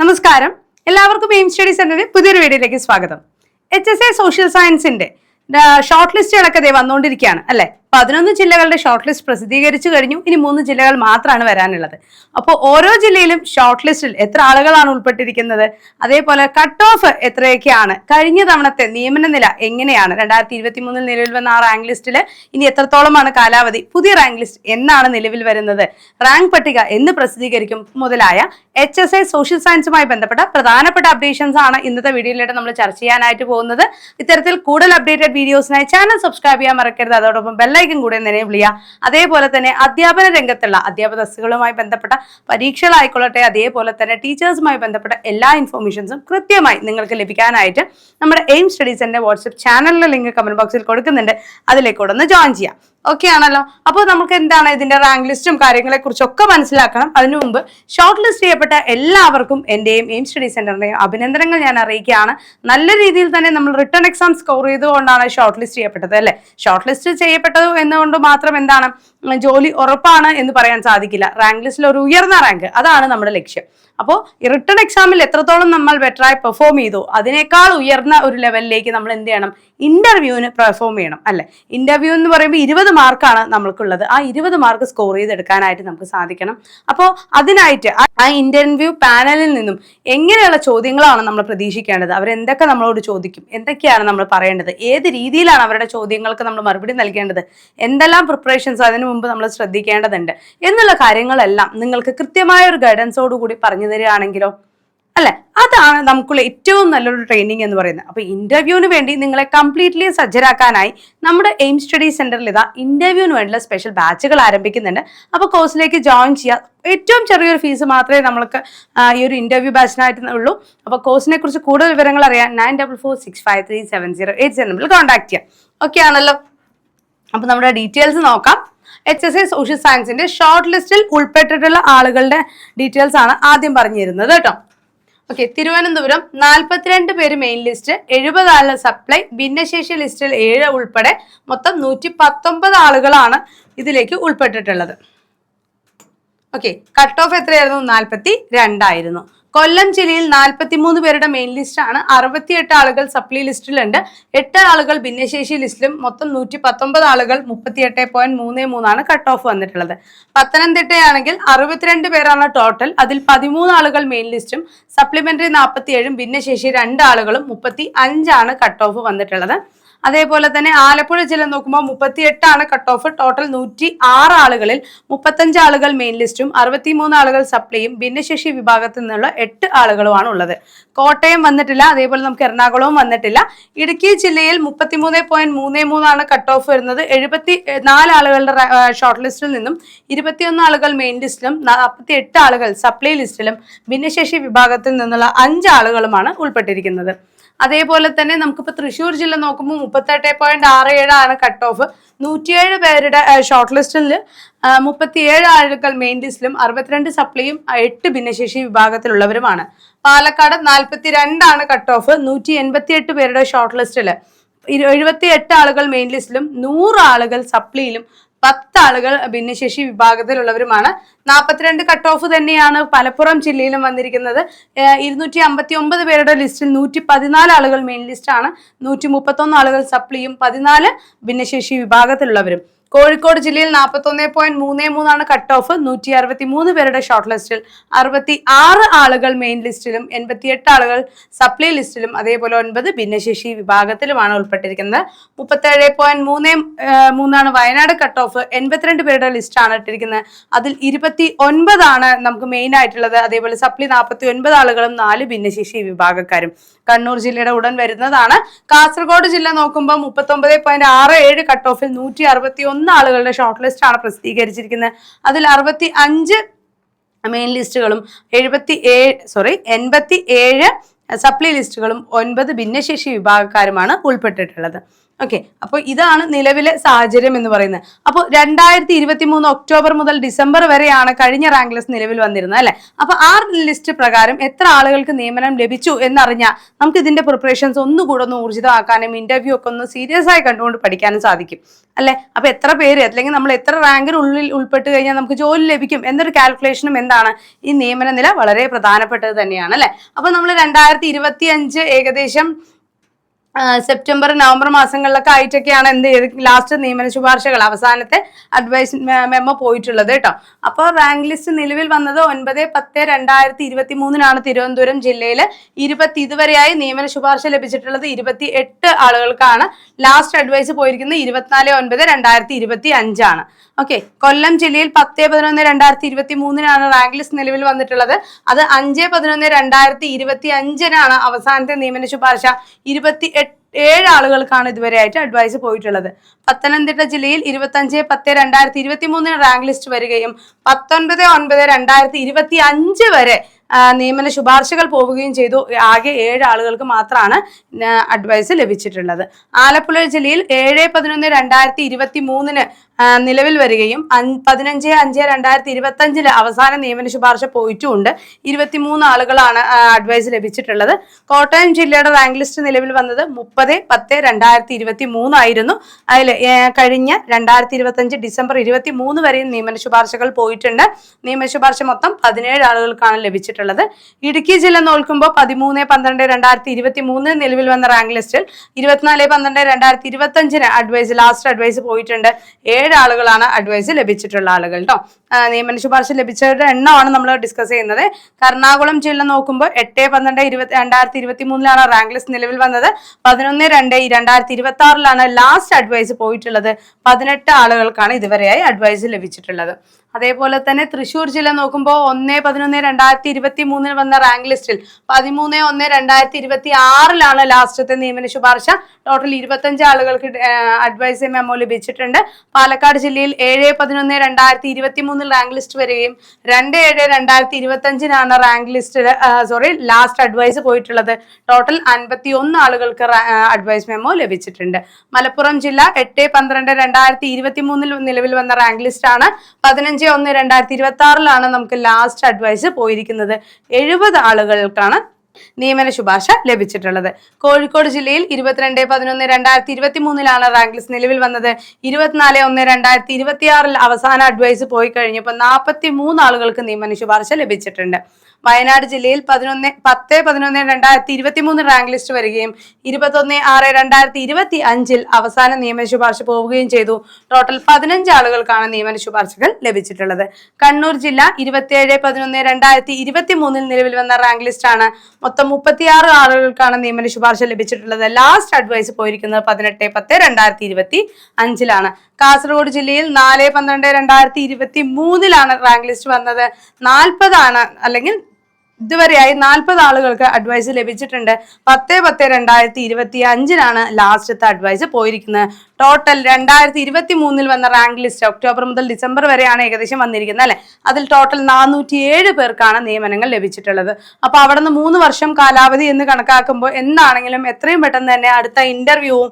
നമസ്കാരം, എല്ലാവർക്കും aim study സെന്ററിന്റെ പുതിയൊരു വീഡിയോയിലേക്ക് സ്വാഗതം. HSA സോഷ്യൽ സയൻസിന്റെ ഷോർട്ട് ലിസ്റ്റുകളൊക്കെ വന്നുകൊണ്ടിരിക്കുകയാണ് അല്ലെ. 11 ജില്ലകളുടെ ഷോർട്ട് ലിസ്റ്റ് പ്രസിദ്ധീകരിച്ചു കഴിഞ്ഞു. ഇനി 3 ജില്ലകൾ മാത്രമാണ് വരാനുള്ളത്. അപ്പോൾ ഓരോ ജില്ലയിലും ഷോർട്ട് ലിസ്റ്റിൽ എത്ര ആളുകളാണ് ഉൾപ്പെട്ടിരിക്കുന്നത്, അതേപോലെ കട്ട് ഓഫ് എത്രയൊക്കെയാണ്, കഴിഞ്ഞ തവണത്തെ നിയമന നില എങ്ങനെയാണ്, 2023 നിലവിൽ വന്ന ആ റാങ്ക് ലിസ്റ്റിൽ ഇനി എത്രത്തോളമാണ് കാലാവധി, പുതിയ റാങ്ക് ലിസ്റ്റ് എന്നാണ് നിലവിൽ വരുന്നത്, റാങ്ക് പട്ടിക എന്ന് പ്രസിദ്ധീകരിക്കും മുതലായ HSA സോഷ്യൽ സയൻസുമായി ബന്ധപ്പെട്ട പ്രധാനപ്പെട്ട അപ്ഡേഷൻസ് ആണ് ഇന്നത്തെ വീഡിയോയിലൂടെ നമ്മൾ ചർച്ച ചെയ്യാനായിട്ട് പോകുന്നത്. ഇത്തരത്തിൽ കൂടുതൽ അപ്ഡേറ്റഡ് വീഡിയോസിനായി ചാനൽ സബ്സ്ക്രൈബ് ചെയ്യാൻ മറക്കരുത്. അതോടൊപ്പം ബെല്ലൈക്കൻ കൂടെ എനേബിൾ ചെയ്യുക. അതേപോലെ തന്നെ അധ്യാപന രംഗത്തുള്ള അധ്യാപക തസ്തികകളുമായി ബന്ധപ്പെട്ട പരീക്ഷകളായിക്കൊള്ളട്ടെ, അതേപോലെ തന്നെ ടീച്ചേഴ്സുമായി ബന്ധപ്പെട്ട എല്ലാ ഇൻഫോർമേഷൻസും കൃത്യമായി നിങ്ങൾക്ക് ലഭിക്കാനായിട്ട് നമ്മുടെ എയിം സ്റ്റഡീസിന്റെ വാട്സ്ആപ്പ് ചാനലിലെ ലിങ്ക് കമന്റ് ബോക്സിൽ കൊടുക്കുന്നുണ്ട്. അതിലേക്കൂടെ ഒന്ന് ജോയിൻ ചെയ്യാം. ഓക്കെ ആണല്ലോ. അപ്പോൾ നമുക്ക് എന്താണ് ഇതിന്റെ റാങ്ക് ലിസ്റ്റും കാര്യങ്ങളെ കുറിച്ചൊക്കെ മനസ്സിലാക്കണം. അതിനു മുമ്പ് ഷോർട്ട് ലിസ്റ്റ് ചെയ്യപ്പെട്ട എല്ലാവർക്കും എന്റെയും എയിം സ്റ്റഡി സെന്ററിന്റെയും അഭിനന്ദനങ്ങൾ ഞാൻ അറിയിക്കുകയാണ്. നല്ല രീതിയിൽ തന്നെ നമ്മൾ റിട്ടേൺ എക്സാം സ്കോർ ചെയ്തുകൊണ്ടാണ് ഷോർട്ട് ലിസ്റ്റ് ചെയ്യപ്പെട്ടത് അല്ലെ. ഷോർട്ട് ലിസ്റ്റ് ചെയ്യപ്പെട്ടത് എന്നുകൊണ്ട് മാത്രം എന്താണ് ജോലി ഉറപ്പാണ് എന്ന് പറയാൻ സാധിക്കില്ല. റാങ്ക് ലിസ്റ്റിൽ ഒരു ഉയർന്ന റാങ്ക്, അതാണ് നമ്മുടെ ലക്ഷ്യം. അപ്പോൾ ഈ റിട്ടേൺ എക്സാമിൽ എത്രത്തോളം നമ്മൾ ബെറ്ററായി പെർഫോം ചെയ്തു, അതിനേക്കാൾ ഉയർന്ന ഒരു ലെവലിലേക്ക് നമ്മൾ എന്ത് ചെയ്യണം, ഇന്റർവ്യൂവിന് പെർഫോം ചെയ്യണം അല്ലെ. ഇന്റർവ്യൂ എന്ന് പറയുമ്പോൾ 20 മാർക്കാണ് നമ്മൾക്കുള്ളത്. ആ 20 മാർക്ക് സ്കോർ ചെയ്തെടുക്കാനായിട്ട് നമുക്ക് സാധിക്കണം. അപ്പോൾ അതിനായിട്ട് ആ ഇന്റർവ്യൂ പാനലിൽ നിന്നും എങ്ങനെയുള്ള ചോദ്യങ്ങളാണ് നമ്മൾ പ്രതീക്ഷിക്കേണ്ടത്, അവരെന്തൊക്കെ നമ്മളോട് ചോദിക്കും, എന്തൊക്കെയാണ് നമ്മൾ പറയേണ്ടത്, ഏത് രീതിയിലാണ് അവരുടെ ചോദ്യങ്ങൾക്ക് നമ്മൾ മറുപടി നൽകേണ്ടത്, എന്തെല്ലാം പ്രിപ്പറേഷൻസ് അതിനു മുമ്പ് നമ്മൾ ശ്രദ്ധിക്കേണ്ടതുണ്ട് എന്നുള്ള കാര്യങ്ങളെല്ലാം നിങ്ങൾക്ക് കൃത്യമായ ഒരു ഗൈഡൻസോട് കൂടി പറഞ്ഞു തരികയാണെങ്കിലോ അല്ലെ, അതാണ് നമുക്കുള്ള ഏറ്റവും നല്ലൊരു ട്രെയിനിങ് എന്ന് പറയുന്നത്. അപ്പൊ ഇന്റർവ്യൂവിന് വേണ്ടി നിങ്ങളെ കംപ്ലീറ്റ്ലി സജ്ജരാക്കാനായി നമ്മുടെ എയിം സ്റ്റഡി സെന്ററിൽ ഇതാ ഇന്റർവ്യൂവിന് വേണ്ടിയുള്ള സ്പെഷ്യൽ ബാച്ചുകൾ ആരംഭിക്കുന്നുണ്ട്. അപ്പൊ കോഴ്സിലേക്ക് ജോയിൻ ചെയ്യുക. ഏറ്റവും ചെറിയൊരു ഫീസ് മാത്രമേ നമ്മൾക്ക് ഈ ഒരു ഇന്റർവ്യൂ ബാച്ചിനായിട്ട് ഉള്ളൂ. അപ്പൊ കോഴ്സിനെ കുറിച്ച് കൂടുതൽ വിവരങ്ങൾ അറിയാൻ 9446537087 നമ്പറിൽ കോൺടാക്ട് ചെയ്യാം. ഓക്കെ ആണല്ലോ. അപ്പൊ നമ്മുടെ ഡീറ്റെയിൽസ് നോക്കാം. HSA സോഷ്യൽ സയൻസിന്റെ ഷോർട്ട് ലിസ്റ്റിൽ ഉൾപ്പെട്ടിട്ടുള്ള ആളുകളുടെ ഡീറ്റെയിൽസ് ആണ് ആദ്യം പറഞ്ഞു തരുന്നത് കേട്ടോ. ഓക്കെ, തിരുവനന്തപുരം 42 പേര് മെയിൻ ലിസ്റ്റ്, 70 ആളുകൾ സപ്ലൈ, ഭിന്നശേഷി ലിസ്റ്റിൽ 7 ഉൾപ്പെടെ മൊത്തം 119 ആളുകളാണ് ഇതിലേക്ക് ഉൾപ്പെട്ടിട്ടുള്ളത്. ഓക്കെ, കട്ട് ഓഫ് എത്രയായിരുന്നു? 42 ആയിരുന്നു. കൊല്ലം ജില്ലയിൽ 43 പേരുടെ മെയിൻ ലിസ്റ്റാണ്, 68 ആളുകൾ സപ്ലി ലിസ്റ്റിലുണ്ട്, 8 ആളുകൾ ഭിന്നശേഷി ലിസ്റ്റിലും, മൊത്തം 119 ആളുകൾ 38.33 ആണ് കട്ട് ഓഫ് വന്നിട്ടുള്ളത്. പത്തനംതിട്ടയാണെങ്കിൽ 62 പേരാണ് ടോട്ടൽ, അതിൽ 13 ആളുകൾ മെയിൻ ലിസ്റ്റും സപ്ലിമെന്ററി 47, ഭിന്നശേഷി 2 ആളുകളും 35 ആണ് കട്ട് ഓഫ് വന്നിട്ടുള്ളത്. അതേപോലെ തന്നെ ആലപ്പുഴ ജില്ല നോക്കുമ്പോൾ 38 ആണ് കട്ട് ഓഫ്, ടോട്ടൽ 106 ആളുകളിൽ 35 ആളുകൾ മെയിൻ ലിസ്റ്റും 63 ആളുകൾ സപ്ലിയും ഭിന്നശേഷി വിഭാഗത്തിൽ നിന്നുള്ള 8 ആളുകളുമാണ് ഉള്ളത്. കോട്ടയം വന്നിട്ടില്ല, അതേപോലെ നമുക്ക് എറണാകുളവും വന്നിട്ടില്ല. ഇടുക്കി ജില്ലയിൽ 33.33 ആണ് കട്ട് ഓഫ് വരുന്നത്, 74 ആളുകളുടെ ഷോർട്ട് ലിസ്റ്റിൽ നിന്നും 21 ആളുകൾ മെയിൻ ലിസ്റ്റിലും 48 ആളുകൾ സപ്ലൈ ലിസ്റ്റിലും ഭിന്നശേഷി വിഭാഗത്തിൽ നിന്നുള്ള 5 ആളുകളുമാണ് ഉൾപ്പെട്ടിരിക്കുന്നത്. അതേപോലെ തന്നെ നമുക്കിപ്പോൾ തൃശ്ശൂർ ജില്ല നോക്കുമ്പോൾ 38.67 ആണ് കട്ട് ഓഫ്, 107 പേരുടെ ഷോർട്ട് ലിസ്റ്റിൽ 37 ആളുകൾ മെയിൻ ലിസ്റ്റിലും 62 സപ്ലിയും 8 ഭിന്നശേഷി വിഭാഗത്തിലുള്ളവരുമാണ്. പാലക്കാട് 42 ആണ് കട്ട് ഓഫ്, 188 പേരുടെ ഷോർട്ട് ലിസ്റ്റിൽ 78 ആളുകൾ മെയിൻ ലിസ്റ്റിലും 100 ആളുകൾ സപ്ലിയിലും 10 ആളുകൾ ഭിന്നശേഷി വിഭാഗത്തിലുള്ളവരുമാണ്. 42 കട്ട് ഓഫ് തന്നെയാണ് മലപ്പുറം ജില്ലയിലും വന്നിരിക്കുന്നത്. 259 പേരുടെ ലിസ്റ്റിൽ 114 ആളുകൾ മെയിൻ ലിസ്റ്റാണ്, 131 ആളുകൾ സപ്ലിയും 14 ഭിന്നശേഷി വിഭാഗത്തിലുള്ളവരും. കോഴിക്കോട് ജില്ലയിൽ 41.33 ആണ് കട്ട് ഓഫ്, 163 പേരുടെ ഷോർട്ട് ലിസ്റ്റിൽ 66 ആളുകൾ മെയിൻ ലിസ്റ്റിലും 88 ആളുകൾ സപ്ലൈ ലിസ്റ്റിലും അതേപോലെ 9 ഭിന്നശേഷി വിഭാഗത്തിലുമാണ് ഉൾപ്പെട്ടിരിക്കുന്നത്. 37.33 ആണ് വയനാട് കട്ട് ഓഫ്, 82 പേരുടെ ലിസ്റ്റാണ് ഇട്ടിരിക്കുന്നത്. അതിൽ 29 ആണ് നമുക്ക് മെയിൻ ആയിട്ടുള്ളത്, അതേപോലെ സപ്ലി 49 ആളുകളും 4 ഭിന്നശേഷി വിഭാഗക്കാരും. കണ്ണൂർ ജില്ലയുടെ ഉടൻ വരുന്നതാണ്. കാസർഗോഡ് ജില്ല നോക്കുമ്പോൾ 39.67 കട്ട് ഓഫിൽ 161 ആളുകളുടെ ഷോർട്ട് ലിസ്റ്റ് ആണ് പ്രസിദ്ധീകരിച്ചിരിക്കുന്നത്. അതിൽ 65 മെയിൻ ലിസ്റ്റുകളും 87 സപ്ലി ലിസ്റ്റുകളും 9 ഭിന്നശേഷി വിഭാഗക്കാരുമാണ് ഉൾപ്പെട്ടിട്ടുള്ളത്. ഓക്കെ, അപ്പോൾ ഇതാണ് നിലവിലെ സാഹചര്യം എന്ന് പറയുന്നത്. അപ്പോൾ 2023 ഒക്ടോബർ മുതൽ ഡിസംബർ വരെയാണ് കഴിഞ്ഞ റാങ്ക് ലിസ്റ്റ് നിലവിൽ വന്നിരുന്നത് അല്ലെ. അപ്പൊ ആ ലിസ്റ്റ് പ്രകാരം എത്ര ആളുകൾക്ക് നിയമനം ലഭിച്ചു എന്നറിഞ്ഞാൽ നമുക്ക് ഇതിന്റെ പ്രിപ്പറേഷൻസ് ഒന്നുകൂടെ ഒന്ന് ഊർജിതമാക്കാനും ഇന്റർവ്യൂ ഒക്കെ ഒന്ന് സീരിയസ് ആയി കണ്ടുകൊണ്ട് പഠിക്കാനും സാധിക്കും അല്ലെ. അപ്പൊ എത്ര പേര് അല്ലെങ്കിൽ നമ്മൾ എത്ര റാങ്കിനുള്ളിൽ ഉൾപ്പെട്ട് കഴിഞ്ഞാൽ നമുക്ക് ജോലി ലഭിക്കും എന്നൊരു കാൽക്കുലേഷനും എന്താണ് ഈ നിയമന നില വളരെ പ്രധാനപ്പെട്ടത് തന്നെയാണ് അല്ലെ. അപ്പൊ നമ്മൾ 2025 ഏകദേശം സെപ്റ്റംബർ നവംബർ മാസങ്ങളിലൊക്കെ ആയിട്ടൊക്കെയാണ് എന്ത് ചെയ്ത് ലാസ്റ്റ് നിയമന ശുപാർശകൾ അവസാനത്തെ അഡ്വൈസ് മെമ്മോ പോയിട്ടുള്ളത് കേട്ടോ. അപ്പോൾ റാങ്ക് ലിസ്റ്റ് നിലവിൽ വന്നത് 9/10/2023 തിരുവനന്തപുരം ജില്ലയിൽ ഇതുവരെയായി നിയമന ശുപാർശ ലഭിച്ചിട്ടുള്ളത് 28 ആളുകൾക്കാണ്. ലാസ്റ്റ് അഡ്വൈസ് പോയിരിക്കുന്നത് 24/9/2025 ആണ്. ഓക്കെ, കൊല്ലം ജില്ലയിൽ 10/11/2023 റാങ്ക് ലിസ്റ്റ് നിലവിൽ വന്നിട്ടുള്ളത്. അത് 5/11/2025 അവസാനത്തെ നിയമന ശുപാർശ 7 ആളുകൾക്കാണ് ഇതുവരെയായിട്ട് അഡ്വൈസ് പോയിട്ടുള്ളത്. പത്തനംതിട്ട ജില്ലയിൽ 25/10/2023 റാങ്ക് ലിസ്റ്റ് വരികയും 19/9/2025 വരെ നിയമന ശുപാർശകൾ പോവുകയും ചെയ്തു. ആകെ 7 ആളുകൾക്ക് മാത്രമാണ് അഡ്വൈസ് ലഭിച്ചിട്ടുള്ളത്. ആലപ്പുഴ ജില്ലയിൽ 7/11/2023 നിലവിൽ വരികയും 15/5/2025 അവസാന നിയമന ശുപാർശ പോയിട്ടുമുണ്ട്. 23 ആളുകളാണ് അഡ്വൈസ് ലഭിച്ചിട്ടുള്ളത്. കോട്ടയം ജില്ലയുടെ റാങ്ക് ലിസ്റ്റ് നിലവിൽ വന്നത് 30/10/2023 ആയിരുന്നു. അതിൽ കഴിഞ്ഞ 2025 ഡിസംബർ 23 വരെയും നിയമന ശുപാർശകൾ പോയിട്ടുണ്ട്. നിയമന ശുപാർശ മൊത്തം 17 ആളുകൾക്കാണ് ലഭിച്ചിട്ടുള്ളത്. ഇടുക്കി ജില്ല നോക്കുമ്പോൾ 13/12/2023 നിലവിൽ വന്ന റാങ്ക് ലിസ്റ്റിൽ 24/12/2025 അഡ്വൈസ് ലാസ്റ്റ് അഡ്വൈസ് പോയിട്ടുണ്ട്. 7 ആളുകളാണ് അഡ്വൈസ് ലഭിച്ചിട്ടുള്ള ആളുകൾ കേട്ടോ. നിയമന ശുപാർശ ലഭിച്ചവരുടെ എണ്ണമാണ് നമ്മൾ ഡിസ്കസ് ചെയ്യുന്നത്. എറണാകുളം ജില്ല നോക്കുമ്പോൾ 8/12/2023 റാങ്ക് ലിസ്റ്റ് നിലവിൽ വന്നത്. 11/2/2026 ലാസ്റ്റ് അഡ്വൈസ് പോയിട്ടുള്ളത്. 18 ആളുകൾക്കാണ് ഇതുവരെയായി അഡ്വൈസ് ലഭിച്ചിട്ടുള്ളത്. അതേപോലെ തന്നെ തൃശ്ശൂർ ജില്ല നോക്കുമ്പോൾ 1/11/2023 വന്ന റാങ്ക് ലിസ്റ്റിൽ 13/1/2026 ലാസ്റ്റത്തെ നിയമന ശുപാർശ. ടോട്ടൽ 25 ആളുകൾക്ക് അഡ്വൈസ് മെമ്മോ ലഭിച്ചിട്ടുണ്ട്. പാലക്കാട് ജില്ലയിൽ 7/11/2023 റാങ്ക് ലിസ്റ്റ് വരികയും 2/7/2025 റാങ്ക് ലിസ്റ്റിൽ ലാസ്റ്റ് അഡ്വൈസ് പോയിട്ടുള്ളത്. ടോട്ടൽ 51 ആളുകൾക്ക് അഡ്വൈസ് മെമ്മോ ലഭിച്ചിട്ടുണ്ട്. മലപ്പുറം ജില്ല 8/12/2023 നിലവിൽ വന്ന റാങ്ക് ലിസ്റ്റ് ആണ്. 15/1/2026 നമുക്ക് ലാസ്റ്റ് അഡ്വൈസ് പോയിരിക്കുന്നത്. 70 ആളുകൾക്കാണ് നിയമന ശുപാർശ ലഭിച്ചിട്ടുള്ളത്. കോഴിക്കോട് ജില്ലയിൽ 22/11/2023 റാങ്ക് ലിസ്റ്റ് നിലവിൽ വന്നത്. 24/1/2026 അവസാന അഡ്വൈസ് പോയി കഴിഞ്ഞപ്പോൾ 43 ആളുകൾക്ക് നിയമന ശുപാർശ ലഭിച്ചിട്ടുണ്ട്. വയനാട് ജില്ലയിൽ 10/11/2023 റാങ്ക് ലിസ്റ്റ് വരികയും 21/6/2025 അവസാന നിയമന ശുപാർശ പോവുകയും ചെയ്തു. ടോട്ടൽ 15 ആളുകൾക്കാണ് നിയമന ശുപാർശകൾ ലഭിച്ചിട്ടുള്ളത്. കണ്ണൂർ ജില്ല 27/11/2023 നിലവിൽ വന്ന റാങ്ക് ലിസ്റ്റ് ആണ്. മൊത്തം 36 ആളുകൾക്കാണ് നിയമന ശുപാർശ ലഭിച്ചിട്ടുള്ളത്. ലാസ്റ്റ് അഡ്വൈസ് പോയിരിക്കുന്നത് 18/10/2025 കാസർഗോഡ് ജില്ലയിൽ 4/12/2023 റാങ്ക് ലിസ്റ്റ് വന്നത്. 40 അല്ലെങ്കിൽ ഇതുവരെയായി 40 ആളുകൾക്ക് അഡ്വൈസ് ലഭിച്ചിട്ടുണ്ട്. 10/10/2025 ലാസ്റ്റത്തെ അഡ്വൈസ് പോയിരിക്കുന്നത്. ടോട്ടൽ 2023 വന്ന റാങ്ക് ലിസ്റ്റ് ഒക്ടോബർ മുതൽ ഡിസംബർ വരെയാണ് ഏകദേശം വന്നിരിക്കുന്നത് അല്ലെ. അതിൽ ടോട്ടൽ 407 പേർക്കാണ് നിയമനങ്ങൾ ലഭിച്ചിട്ടുള്ളത്. അപ്പൊ അവിടെ നിന്ന് 3 വർഷം കാലാവധി എന്ന് കണക്കാക്കുമ്പോൾ എന്താണെങ്കിലും എത്രയും പെട്ടെന്ന് തന്നെ അടുത്ത ഇന്റർവ്യൂവും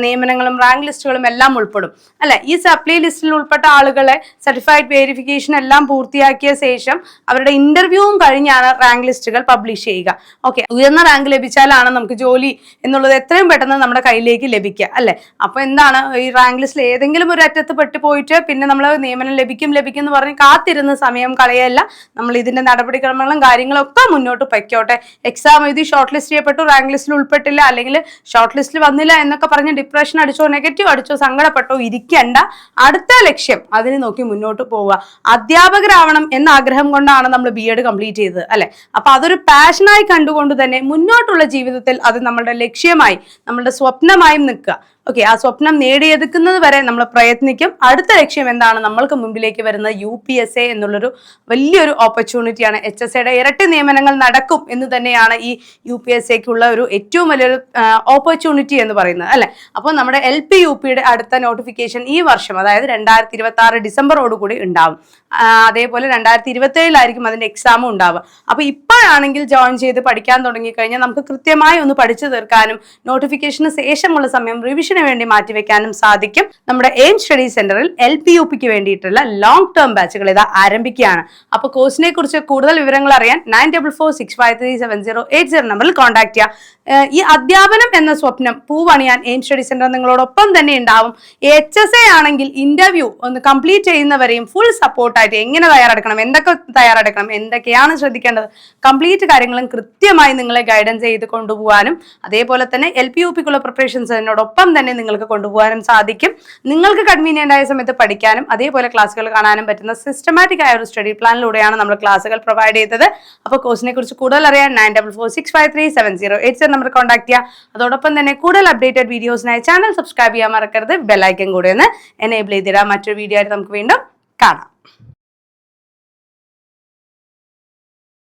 നിയമനങ്ങളും റാങ്ക് ലിസ്റ്റുകളും എല്ലാം ഉൾപ്പെടും അല്ലെ. ഈ സപ്ലൈ ലിസ്റ്റിൽ ഉൾപ്പെട്ട ആളുകളെ സർട്ടിഫൈഡ് വെരിഫിക്കേഷൻ എല്ലാം പൂർത്തിയാക്കിയ ശേഷം അവരുടെ ഇന്റർവ്യൂവും കഴിഞ്ഞാണ് റാങ്ക് ലിസ്റ്റുകൾ പബ്ലിഷ് ചെയ്യുക. ഓക്കെ, ഉയർന്ന റാങ്ക് ലഭിച്ചാലാണ് നമുക്ക് ജോലി എന്നുള്ളത് എത്രയും പെട്ടെന്ന് നമ്മുടെ കയ്യിലേക്ക് ലഭിക്കുക അല്ലെ. അപ്പൊ എന്താണ് ഈ റാങ്ക് ലിസ്റ്റിൽ ഏതെങ്കിലും ഒരു അറ്റത്ത് പെട്ടുപോയിട്ട് പിന്നെ നമ്മൾ നിയമനം ലഭിക്കും എന്ന് പറഞ്ഞ് കാത്തിരുന്ന സമയം കളയല്ല. നമ്മൾ ഇതിന്റെ നടപടിക്രമങ്ങളും കാര്യങ്ങളും ഒക്കെ മുന്നോട്ട് പൊയ്ക്കോട്ടെ. എക്സാം എഴുതി ഷോർട്ട് ലിസ്റ്റ് ചെയ്യപ്പെട്ടു, റാങ്ക് ലിസ്റ്റിൽ ഉൾപ്പെട്ടില്ല, അല്ലെങ്കിൽ ഷോർട്ട് ലിസ്റ്റിൽ വന്നില്ല എന്നൊക്കെ പറഞ്ഞ് ഡിപ്രഷൻ അടിച്ചോ നെഗറ്റീവ് അടിച്ചോ സങ്കടപ്പെട്ടോ ഇരിക്കേണ്ട. അടുത്ത ലക്ഷ്യം അതിന് നോക്കി മുന്നോട്ട് പോവുക. അധ്യാപകരാവണം എന്ന ആഗ്രഹം കൊണ്ടാണ് നമ്മൾ BEd കംപ്ലീറ്റ് ചെയ്തത് അല്ലെ. അപ്പൊ അതൊരു പാഷനായി കണ്ടുകൊണ്ട് തന്നെ മുന്നോട്ടുള്ള ജീവിതത്തിൽ അത് നമ്മളുടെ ലക്ഷ്യമായി നമ്മളുടെ സ്വപ്നമായും നിൽക്കുക. ഓക്കെ, ആ സ്വപ്നം നേടിയെടുക്കുന്നത് വരെ നമ്മൾ പ്രയത്നിക്കും. അടുത്ത ലക്ഷ്യം എന്താണ്? നമ്മൾക്ക് മുമ്പിലേക്ക് വരുന്ന UPSA എന്നുള്ളൊരു വലിയൊരു ഓപ്പർച്യൂണിറ്റിയാണ്. HSAയുടെ ഇരട്ടി നിയമനങ്ങൾ നടക്കും എന്ന് തന്നെയാണ് ഈ UPSAക്കുള്ള ഒരു ഏറ്റവും വലിയൊരു ഓപ്പർച്യൂണിറ്റി എന്ന് പറയുന്നത് അല്ലെ. അപ്പോൾ നമ്മുടെ LP UPയുടെ അടുത്ത നോട്ടിഫിക്കേഷൻ ഈ വർഷം, അതായത് 2026 ഡിസംബറോടുകൂടി ഉണ്ടാവും. അതേപോലെ 2027 അതിന്റെ എക്സാമും ഉണ്ടാവുക. അപ്പൊ ഇപ്പോഴാണെങ്കിൽ ജോയിൻ ചെയ്ത് പഠിക്കാൻ തുടങ്ങി കഴിഞ്ഞാൽ നമുക്ക് കൃത്യമായി ഒന്ന് പഠിച്ചു തീർക്കാനും നോട്ടിഫിക്കേഷന് ശേഷമുള്ള സമയം റിവിഷൻ കോഴ്സിന് വേണ്ടി മാറ്റിവെക്കാനും സാധിക്കും. നമ്മുടെ എയിം സ്റ്റഡി സെന്ററിൽ LPUPക്ക് വേണ്ടിയിട്ടുള്ള ലോങ് ടേം ബാച്ചുകൾ ഇതാ ആരംഭിക്കുകയാണ്. അപ്പോൾ കോഴ്സിനെ കുറിച്ച് കൂടുതൽ വിവരങ്ങൾ അറിയാൻ 9446537080 നമ്പറിൽ കോൺടാക്ട് ചെയ്യുക. ഈ അധ്യാപനം എന്ന സ്വപ്നം പൂവണിയാൻ എയിം സ്റ്റഡി സെന്റർ നിങ്ങളോടൊപ്പം തന്നെ ഉണ്ടാവും. HSA ആണെങ്കിൽ ഇന്റർവ്യൂ ഒന്ന് കംപ്ലീറ്റ് ചെയ്യുന്നവരെയും ഫുൾ സപ്പോർട്ടായിട്ട് എങ്ങനെ തയ്യാറെടുക്കണം, എന്തൊക്കെ തയ്യാറെടുക്കണം, എന്തൊക്കെയാണ് ശ്രദ്ധിക്കേണ്ടത്, കംപ്ലീറ്റ് കാര്യങ്ങളും കൃത്യമായി നിങ്ങളെ ഗൈഡൻസ് ചെയ്ത് കൊണ്ടുപോകാനും അതേപോലെ തന്നെ LPUPക്കുള്ള പ്രിപ്പറേഷൻസിനോടൊപ്പം തന്നെ നിങ്ങൾക്ക് കൊണ്ടുപോകാനും സാധിക്കും. നിങ്ങൾക്ക് കൺവീനിയന്റ് ആയ സമയത്ത് പഠിക്കാനും അതേപോലെ ക്ലാസ്സുകൾ കാണാനും പറ്റുന്ന സിസ്റ്റമാറ്റിക് ആയ ഒരു സ്റ്റഡി പ്ലാനിലൂടെയാണ് നമ്മൾ ക്ലാസ്സുകൾ പ്രൊവൈഡ് ചെയ്തത്. അപ്പോൾ കോഴ്സിനെ കുറിച്ച് കൂടുതൽ അറിയാൻ 9446537080 നമ്പർ കോൺടാക്ട് ചെയ്യുക. അതോടൊപ്പം തന്നെ കൂടുതൽ അപ്ഡേറ്റഡ് വീഡിയോസിനായി ചാനൽ സബ്സ്ക്രൈബ് ചെയ്യാൻ മറക്കരുത്. ബെല്ലൈക്കൻ കൂടെ ഒന്ന് എനേബിൾ ചെയ്തിടാം. മറ്റൊരു വീഡിയോ ആയിട്ട് നമുക്ക് വീണ്ടും കാണാം.